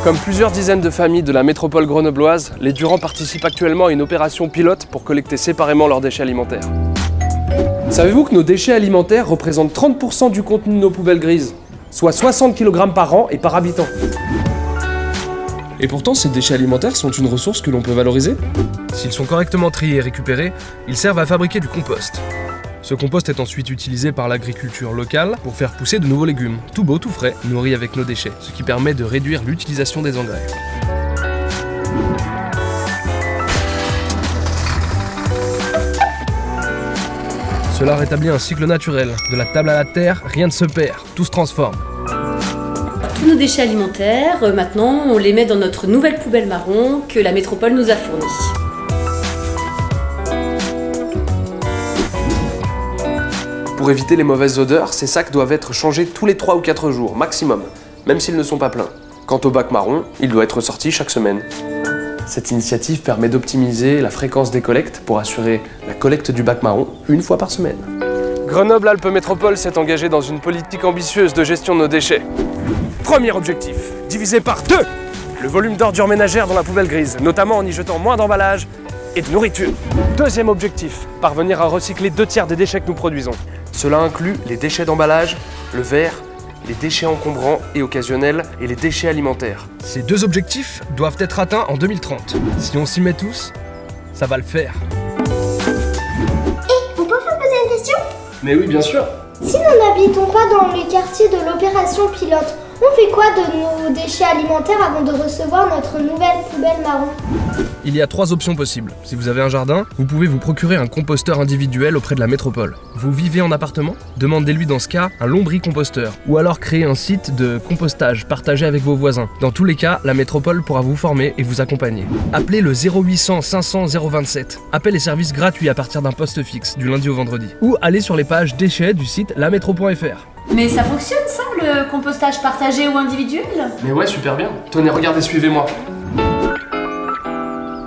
Comme plusieurs dizaines de familles de la métropole grenobloise, les Durand participent actuellement à une opération pilote pour collecter séparément leurs déchets alimentaires. Savez-vous que nos déchets alimentaires représentent 30% du contenu de nos poubelles grises, soit 60 kg par an et par habitant? Et pourtant, ces déchets alimentaires sont une ressource que l'on peut valoriser. S'ils sont correctement triés et récupérés, ils servent à fabriquer du compost. Ce compost est ensuite utilisé par l'agriculture locale pour faire pousser de nouveaux légumes, tout beau, tout frais, nourris avec nos déchets, ce qui permet de réduire l'utilisation des engrais. Cela rétablit un cycle naturel. De la table à la terre, rien ne se perd, tout se transforme. Tous nos déchets alimentaires, maintenant, on les met dans notre nouvelle poubelle marron que la métropole nous a fournie. Pour éviter les mauvaises odeurs, ces sacs doivent être changés tous les 3 ou 4 jours, maximum, même s'ils ne sont pas pleins. Quant au bac marron, il doit être sorti chaque semaine. Cette initiative permet d'optimiser la fréquence des collectes pour assurer la collecte du bac marron une fois par semaine. Grenoble-Alpes Métropole s'est engagé dans une politique ambitieuse de gestion de nos déchets. Premier objectif, diviser par 2 le volume d'ordures ménagères dans la poubelle grise, notamment en y jetant moins d'emballage et de nourriture. Deuxième objectif, parvenir à recycler 2/3 des déchets que nous produisons. Cela inclut les déchets d'emballage, le verre, les déchets encombrants et occasionnels et les déchets alimentaires. Ces 2 objectifs doivent être atteints en 2030. Si on s'y met tous, ça va le faire. On peut vous poser une question? Mais oui, bien sûr. Si nous n'habitons pas dans les quartiers de l'opération pilote, on fait quoi de nos déchets alimentaires avant de recevoir notre nouvelle poubelle marron? Il y a 3 options possibles. Si vous avez un jardin, vous pouvez vous procurer un composteur individuel auprès de la métropole. Vous vivez en appartement? Demandez-lui dans ce cas un lombricomposteur. Ou alors créez un site de compostage partagé avec vos voisins. Dans tous les cas, la métropole pourra vous former et vous accompagner. Appelez le 0800 500 027. Appel et service gratuits à partir d'un poste fixe, du lundi au vendredi. Ou allez sur les pages déchets du site lametro.fr. Mais ça fonctionne ça, le compostage partagé ou individuel? Mais ouais, super bien. Tenez, regardez, suivez-moi.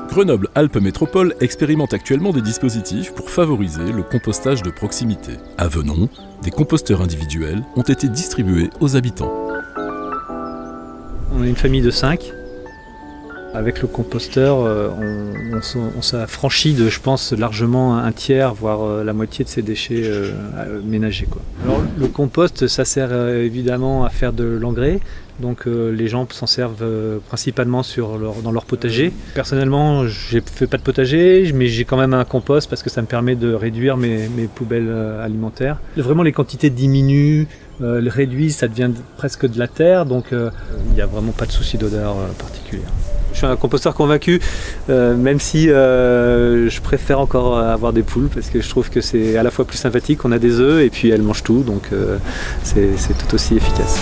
Grenoble-Alpes Métropole expérimente actuellement des dispositifs pour favoriser le compostage de proximité. À Venon, des composteurs individuels ont été distribués aux habitants. On est une famille de 5. Avec le composteur, on s'affranchit de, je pense, largement un tiers, voire la moitié de ces déchets ménagers, quoi. Alors, le compost, ça sert évidemment à faire de l'engrais. Donc les gens s'en servent principalement dans leur potager. Personnellement, je ne fais pas de potager, mais j'ai quand même un compost parce que ça me permet de réduire mes poubelles alimentaires. Vraiment, les quantités diminuent, les réduisent, ça devient presque de la terre, donc il n'y a vraiment pas de souci d'odeur particulière. Je suis un composteur convaincu, même si je préfère encore avoir des poules parce que je trouve que c'est à la fois plus sympathique, on a des œufs et puis elles mangent tout, donc c'est tout aussi efficace.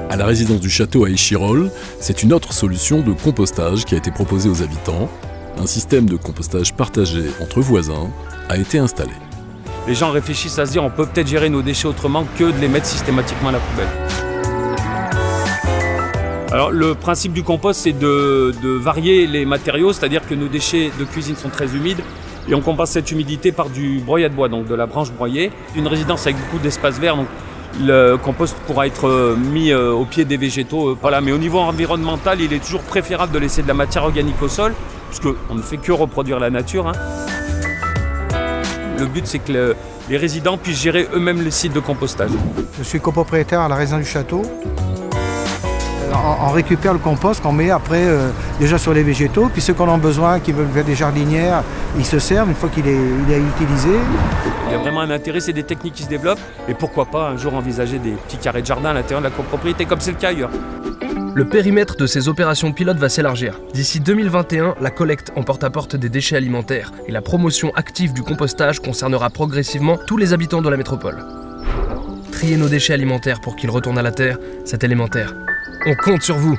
À la résidence du château à Échirolles, c'est une autre solution de compostage qui a été proposée aux habitants. Un système de compostage partagé entre voisins a été installé. Les gens réfléchissent à se dire on peut peut-être gérer nos déchets autrement que de les mettre systématiquement à la poubelle. Alors le principe du compost, c'est de varier les matériaux, c'est-à-dire que nos déchets de cuisine sont très humides et on compense cette humidité par du broyat de bois, donc de la branche broyée. Une résidence avec beaucoup d'espace vert, donc le compost pourra être mis au pied des végétaux. Voilà. Mais au niveau environnemental, il est toujours préférable de laisser de la matière organique au sol, puisqu'on ne fait que reproduire la nature. Le but, c'est que les résidents puissent gérer eux-mêmes les sites de compostage. Je suis copropriétaire à la résidence du château. On récupère le compost qu'on met après déjà sur les végétaux, puis ceux qui en ont besoin, qui veulent faire des jardinières, ils se servent une fois qu'il est utilisé. Il y a vraiment un intérêt, c'est des techniques qui se développent, et pourquoi pas un jour envisager des petits carrés de jardin à l'intérieur de la copropriété, comme c'est le cas ailleurs. Le périmètre de ces opérations pilotes va s'élargir. D'ici 2021, la collecte en porte-à-porte des déchets alimentaires et la promotion active du compostage concernera progressivement tous les habitants de la métropole. Trier nos déchets alimentaires pour qu'ils retournent à la terre, c'est élémentaire. On compte sur vous.